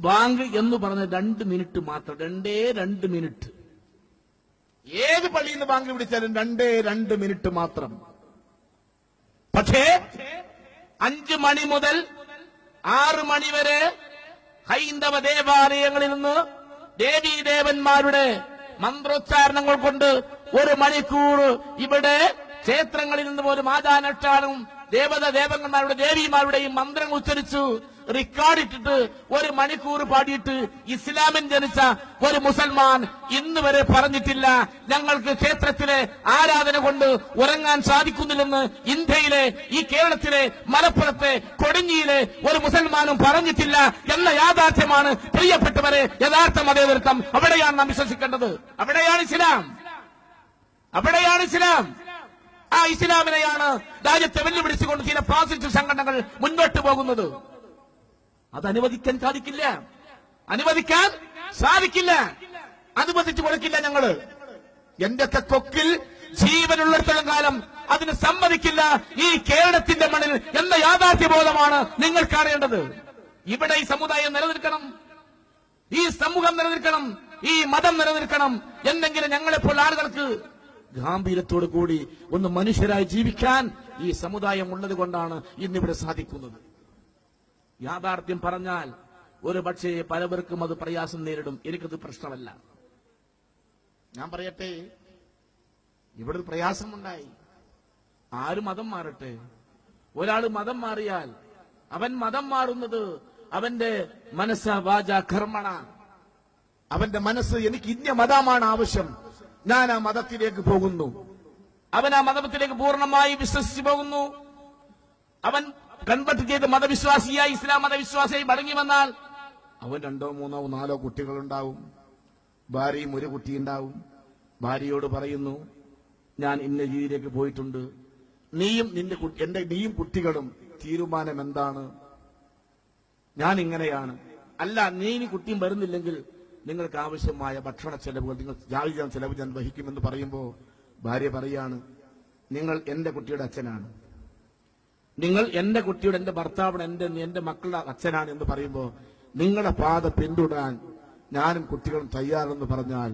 Bank എന്ന് പറഞ്ഞ 2 minute മാത്രം, 2 മിനിറ്റ്. ഏത് പള്ളിയിൽ നിന്ന് ബാങ്ക് വിളിച്ചാലും 2 മിനിറ്റ് മാത്രം. പക്ഷേ 5 മണി മുതൽ 6 മണി വരെ ഹൈന്ദവ ദേവാലയങ്ങളിൽ നിന്ന് ദേവീദേവന്മാരുടെ മന്ത്രോച്ചാരണങ്ങൾ കൊണ്ട് 1 മണിക്കൂർ ഇവിടെ ക്ഷേത്രങ്ങളിൽ നിന്ന് പോലും ആചാരനുഷ്ഠാനവും ദേവന്മാരുടെ ദേവിമാരുടെയും മന്ത്രങ്ങൾ ഉച്ചരിച്ചു റെക്കോർഡിട്ടിട്ട് 1 മണിക്കൂർ പാടിയിട്ട് ഇസ്ലാമിൽ ജനിച്ച ഒരു മുസൽമാൻ ഇന്ന് വരെ പറഞ്ഞിട്ടില്ല ഞങ്ങൾക്ക് ക്ഷേത്രത്തിലെ ആരാധന കൊണ്ട് ഉറങ്ങാൻ സാധിക്കുന്നില്ലെന്ന്. ഇന്ത്യയിലെ, ഈ കേരളത്തിലെ, മലപ്പുറത്തെ, കൊടിഞ്ഞിയിലെ ഒരു മുസൽമാനും പറഞ്ഞിട്ടില്ല എന്ന യാഥാർത്ഥ്യമാണ് പ്രിയപ്പെട്ടവരെ യഥാർത്ഥ മതേതരത്വം. അവിടെയാണ് നാം വിശ്വസിക്കേണ്ടത്. അവിടെയാണ് ഇസ്ലാം. ആ ഇസ്ലാമിനെയാണ് രാജ്യത്തെ വെല്ലുവിളിച്ചുകൊണ്ട് ചില ഫാസിസ്റ്റ് സംഘടനകൾ മുന്നോട്ട് പോകുന്നത്. അത് അനുവദിക്കാൻ സാധിക്കില്ല. അനുവദിച്ചു കൊടുക്കില്ല ഞങ്ങള്. എന്റെയൊക്കെ കൊക്കിൽ ജീവനുള്ളിടത്തോളം കാലം അതിന് സമ്മതിക്കില്ല ഈ കേരളത്തിന്റെ മണ്ണിൽ എന്ന യാഥാർത്ഥ്യബോധമാണ് നിങ്ങൾക്ക് അറിയേണ്ടത്. ഇവിടെ ഈ സമുദായം നിലനിൽക്കണം, ഈ സമൂഹം നിലനിൽക്കണം, ഈ മതം നിലനിൽക്കണം എന്നെങ്കിലും ഞങ്ങളെപ്പോൾ ആളുകൾക്ക് ഗാംഭീര്യത്തോടു കൂടി ഒന്ന് മനുഷ്യരായി ജീവിക്കാൻ ഈ സമുദായം ഉള്ളത് കൊണ്ടാണ് ഇന്നിവിടെ സാധിക്കുന്നത്. യാഥാർത്ഥ്യം പറഞ്ഞാൽ ഒരു പക്ഷേ പലവർക്കും അത് പ്രയാസം നേരിടും. എനിക്കത് പ്രശ്നമല്ല. ഞാൻ പറയട്ടെ, ഇവിടെ പ്രയാസമുണ്ടായി. ആര് മതം മാറട്ടെ. ഒരാൾ മതം മാറിയാൽ അവൻ മതം മാറുന്നത് അവന്റെ മനസ്സ വാച കർമ്മണ, അവന്റെ മനസ്സ് എനിക്ക് ഇന്ന മതമാണ് ആവശ്യം, ഞാൻ ആ മതത്തിലേക്ക് പോകുന്നു. അവൻ ആ മതത്തിലേക്ക് പൂർണ്ണമായി വിശ്വസിച്ചു പോകുന്നു. അവൻ കൺവെർട്ട് ചെയ്ത് മതവിശ്വാസിയായി, ഇസ്ലാം മതവിശ്വാസിയായി മടങ്ങി വന്നാൽ അവൻ 2, 3, 4 കുട്ടികളുണ്ടാവും. ഭാര്യയും 1 കുട്ടിയുണ്ടാവും. ഭാര്യയോട് പറയുന്നു, ഞാൻ ഇന്ന രീതിയിലേക്ക് പോയിട്ടുണ്ട്, നീയും കുട്ടികളും തീരുമാനം എന്താണ്? ഞാൻ ഇങ്ങനെയാണ്. അല്ല, നീ ഇനി കുട്ടിയും വരുന്നില്ലെങ്കിൽ നിങ്ങൾക്ക് ആവശ്യമായ ഭക്ഷണ ചെലവുകൾ, നിങ്ങൾ ജാതി ചെലവ് ഞാൻ വഹിക്കുമെന്ന് പറയുമ്പോൾ ഭാര്യ പറയാണ്, നിങ്ങൾ എന്റെ കുട്ടിയുടെ അച്ഛനാണ്, നിങ്ങൾ എന്റെ കുട്ടിയുടെ, എന്റെ ഭർത്താവിന്, എന്റെ മക്കളുടെ അച്ഛനാണ് എന്ന് പറയുമ്പോൾ നിങ്ങളുടെ പാത പിന്തുടരാൻ ഞാനും കുട്ടികളും തയ്യാറെന്ന് പറഞ്ഞാൽ,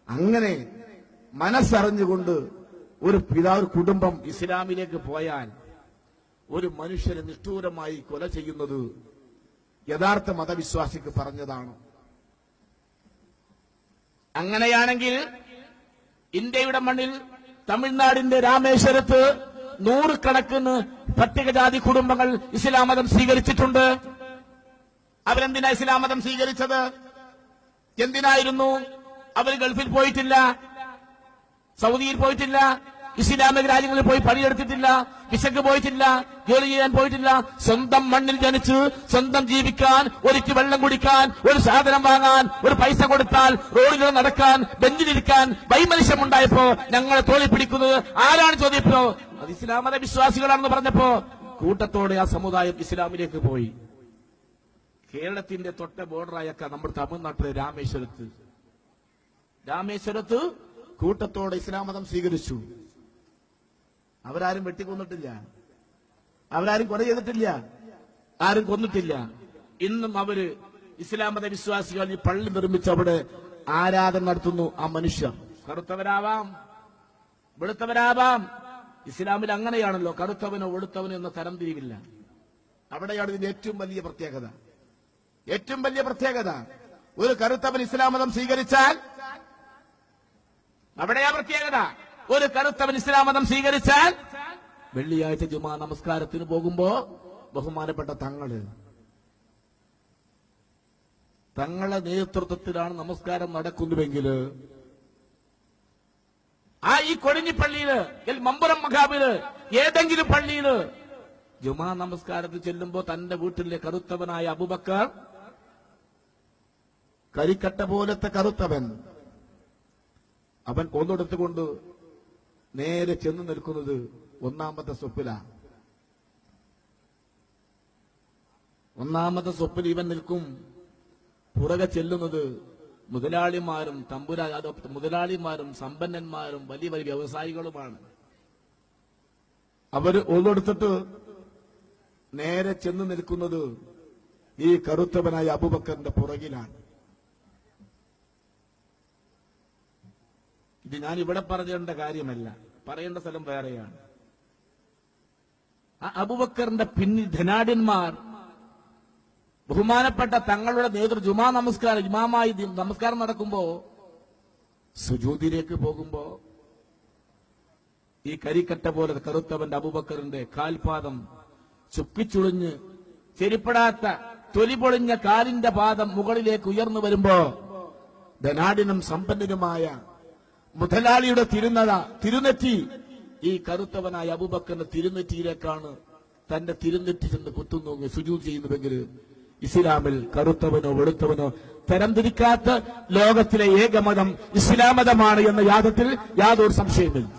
അങ്ങനെ മനസ്സറിഞ്ഞുകൊണ്ട് ഒരു കുടുംബം ഇസ്ലാമിലേക്ക് പോയാൽ ഒരു മനുഷ്യനെ നിഷ്ഠൂരമായി കൊല ചെയ്യുന്നത് യഥാർത്ഥ മതവിശ്വാസിക്ക് പറഞ്ഞതാണ്. അങ്ങനെയാണെങ്കിൽ ഇന്ത്യയുടെ മണ്ണിൽ തമിഴ്നാടിന്റെ രാമേശ്വരത്ത് 100 കണക്കിന് പട്ടികജാതി കുടുംബങ്ങൾ ഇസ്ലാം മതം സ്വീകരിച്ചിട്ടുണ്ട്. അവരെന്തിനാ ഇസ്ലാം മതം സ്വീകരിച്ചത്? എന്തിനായിരുന്നു? അവർ ഗൾഫിൽ പോയിട്ടില്ല, സൗദിയിൽ പോയിട്ടില്ല, ഇസ്ലാമിക രാജ്യങ്ങളിൽ പോയി പണിയെടുത്തിട്ടില്ല, വിശക്ക് പോയിട്ടില്ല, ജോലി ചെയ്യാൻ പോയിട്ടില്ല. സ്വന്തം മണ്ണിൽ ജനിച്ച് സ്വന്തം ജീവിക്കാൻ, ഒരിക്കൽ വെള്ളം കുടിക്കാൻ, ഒരു സാധനം വാങ്ങാൻ, ഒരു പൈസ കൊടുത്താൽ റോഡിലൂടെ നടക്കാൻ, ബെഞ്ചിലിരിക്കാൻ വൈമനുഷ്യമുണ്ടായപ്പോ ഞങ്ങളെ തോളി പിടിക്കുന്നത് ആരാണ് ചോദിച്ചപ്പോ അത് ഇസ്ലാം മത വിശ്വാസികളാണെന്ന് പറഞ്ഞപ്പോ കൂട്ടത്തോടെ ആ സമുദായം ഇസ്ലാമിലേക്ക് പോയി. കേരളത്തിന്റെ തൊട്ട ബോർഡറായൊക്കെ നമ്മുടെ തമിഴ്നാട്ടിലെ രാമേശ്വരത്ത് കൂട്ടത്തോടെ ഇസ്ലാം മതം സ്വീകരിച്ചു. അവരാരും വെട്ടിക്കൊന്നിട്ടില്ല, അവരാരും കൊല ചെയ്തിട്ടില്ല, ആരും കൊന്നിട്ടില്ല. ഇന്നും അവര് ഇസ്ലാം മത വിശ്വാസികൾ ഈ പള്ളി നിർമ്മിച്ച് അവിടെ ആരാധന നടത്തുന്നു. ആ മനുഷ്യർ കറുത്തവരാവാം, വെളുത്തവരാവാം. ഇസ്ലാമിൽ അങ്ങനെയാണല്ലോ, കറുത്തവനോ വെളുത്തവനോ എന്ന തരംതിരിവില്ല. അവിടെയാണ് ഇതിന്റെ ഏറ്റവും വലിയ പ്രത്യേകത. ഒരു കറുത്തവൻ ഇസ്ലാം മതം സ്വീകരിച്ചാൽ അവിടെയാ പ്രത്യേകത. ഒരു കറുത്തവൻ ഇസ്ലാം മതം സ്വീകരിച്ചാൽ വെള്ളിയാഴ്ച ജുമാ നമസ്കാരത്തിന് പോകുമ്പോ ബഹുമാനപ്പെട്ട തങ്ങളെ നേതൃത്വത്തിലാണ് നമസ്കാരം നടക്കുന്നുവെങ്കിൽ ഈ കൊടിഞ്ഞിപ്പള്ളിയില്, മമ്പുറം മഖാമില്, ഏതെങ്കിലും പള്ളിയില് ജുമാ നമസ്കാരത്തിൽ ചെല്ലുമ്പോ തന്റെ വീട്ടിലെ കറുത്തവനായ അബൂബക്കർ, കരിക്കട്ട പോലത്തെ കറുത്തവൻ, അവൻ കൊന്നെടുത്തുകൊണ്ട് നേരെ ചെന്ന് നിൽക്കുന്നത് 1-ാമത്തെ സ്വപ്പിലാണ്. 1-ാമത്തെ സ്വപ്പിൽ ഇവൻ നിൽക്കും. പുറകെ ചെല്ലുന്നത് മുതലാളിമാരും സമ്പന്നന്മാരും വലിയ വലിയ വ്യവസായികളുമാണ്. അവര് ഒന്നെടുത്തിട്ട് നേരെ ചെന്ന് നിൽക്കുന്നത് ഈ കറുത്തവനായ അബൂബക്കറിന്റെ പുറകിലാണ്. ഇത് ഞാൻ ഇവിടെ പറയേണ്ട കാര്യമല്ല, പറയേണ്ട സ്ഥലം വേറെയാണ്. ആ അബൂബക്കറിന്റെ പിന്നിൽ ധനാഢ്യന്മാർ ബഹുമാനപ്പെട്ട തങ്ങളുടെ ജുമാ നമസ്കാരം, ഇമാമായി നമസ്കാരം നടക്കുമ്പോ സുജൂദിലേക്ക് പോകുമ്പോ ഈ കരിക്കട്ട പോലെ കറുത്തവന്റെ അബൂബക്കറിന്റെ കാൽപാദം ചുപ്പിച്ചുളിഞ്ഞ് ചെരിപ്പെടാത്ത തൊലി പൊളിഞ്ഞ കാലിന്റെ പാദം മുകളിലേക്ക് ഉയർന്നു വരുമ്പോ ധനാഢ്യനും സമ്പന്നനുമായ മുതലാളിയുടെ തിരുനെറ്റി ഈ കറുത്തവനായ അബൂബക്കറിന്റെ തിരുനെറ്റിയിലേക്കാണ് തന്റെ തിരുനെറ്റി ചെന്ന് കുത്തുന്നു സുജൂദ് ചെയ്യുന്നുവെങ്കിൽ ഇസ്ലാമിൽ കറുത്തവനോ വെളുത്തവനോ തരംതിരിക്കാത്ത ലോകത്തിലെ ഏകമതം ഇസ്ലാം മതമാണ് എന്ന യാദത്തിൽ യാതൊരു സംശയമില്ല.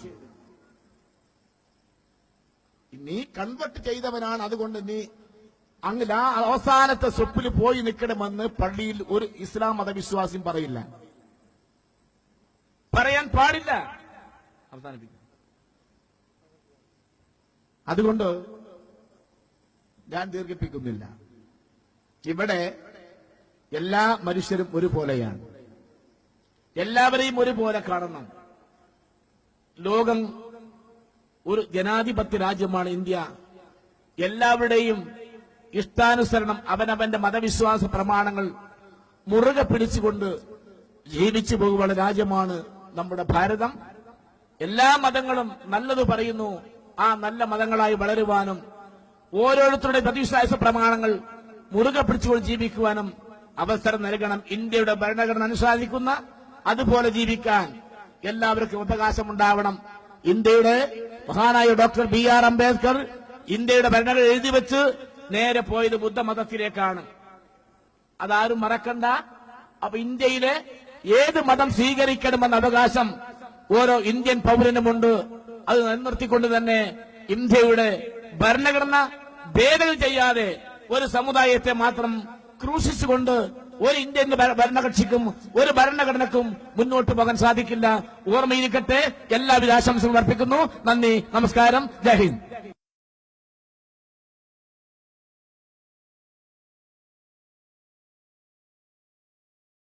നീ കൺവെർട്ട് ചെയ്തവനാണ്, അതുകൊണ്ട് നീ അങ്ങ് അവസാനത്തെ സ്വപ്പിൽ പോയി നിൽക്കണമെന്ന് പള്ളിയിൽ ഒരു ഇസ്ലാം മതവിശ്വാസിയും പറയില്ല, പറയാൻ പാടില്ല. അവസാനിപ്പിക്കും. അതുകൊണ്ട് ഞാൻ ദീർഘിപ്പിക്കുന്നില്ല. ഇവിടെ എല്ലാ മനുഷ്യരും ഒരുപോലെയാണ്, എല്ലാവരെയും ഒരുപോലെ കാണണം. ലോകം ഒരു ജനാധിപത്യ രാജ്യമാണ് ഇന്ത്യ. എല്ലാവരുടെയും ഇഷ്ടാനുസരണം അവനവന്റെ മതവിശ്വാസ പ്രമാണങ്ങൾ മുറുകെ പിടിച്ചുകൊണ്ട് ജീവിച്ചു പോകുന്ന രാജ്യമാണ് നമ്മുടെ ഭാരതം. എല്ലാ മതങ്ങളും നല്ലത് പറയുന്നു. ആ നല്ല മതങ്ങളായി വളരുവാനും ഓരോരുത്തരുടെ മതവിശ്വാസ പ്രമാണങ്ങൾ മുറുകെ പിടിച്ചുകൊണ്ട് ജീവിക്കുവാനും അവസരം നൽകണം. ഇന്ത്യയുടെ ഭരണഘടന അനുശാസിക്കുന്ന അതുപോലെ ജീവിക്കാൻ എല്ലാവർക്കും അവകാശമുണ്ടാവണം. ഇന്ത്യയുടെ മഹാനായ ഡോക്ടർ BR അംബേദ്കർ ഇന്ത്യയുടെ ഭരണഘടന എഴുതി വെച്ച് നേരെ പോയത് ബുദ്ധമതത്തിലേക്കാണ്. അതാരും മറക്കണ്ട. അപ്പൊ ഇന്ത്യയിലെ ഏത് മതം സ്വീകരിക്കണമെന്ന അവകാശം ഓരോ ഇന്ത്യൻ പൗരനുമുണ്ട്. അത് നിലനിർത്തിക്കൊണ്ട് തന്നെ ഇന്ത്യയുടെ ഭരണഘടന ഭേദഗതി ചെയ്യാതെ ഒരു സമുദായത്തെ മാത്രം ക്രൂശിച്ചുകൊണ്ട് ഒരു ഇന്ത്യൻ ഭരണകക്ഷിക്കും ഒരു ഭരണഘടനക്കും മുന്നോട്ട് പോകാൻ സാധിക്കില്ല. ഓർമ്മയിരിക്കട്ടെ. എല്ലാവിധ ആശംസകളും അർപ്പിക്കുന്നു. നന്ദി, നമസ്കാരം, ജയ് ഹിന്ദ്.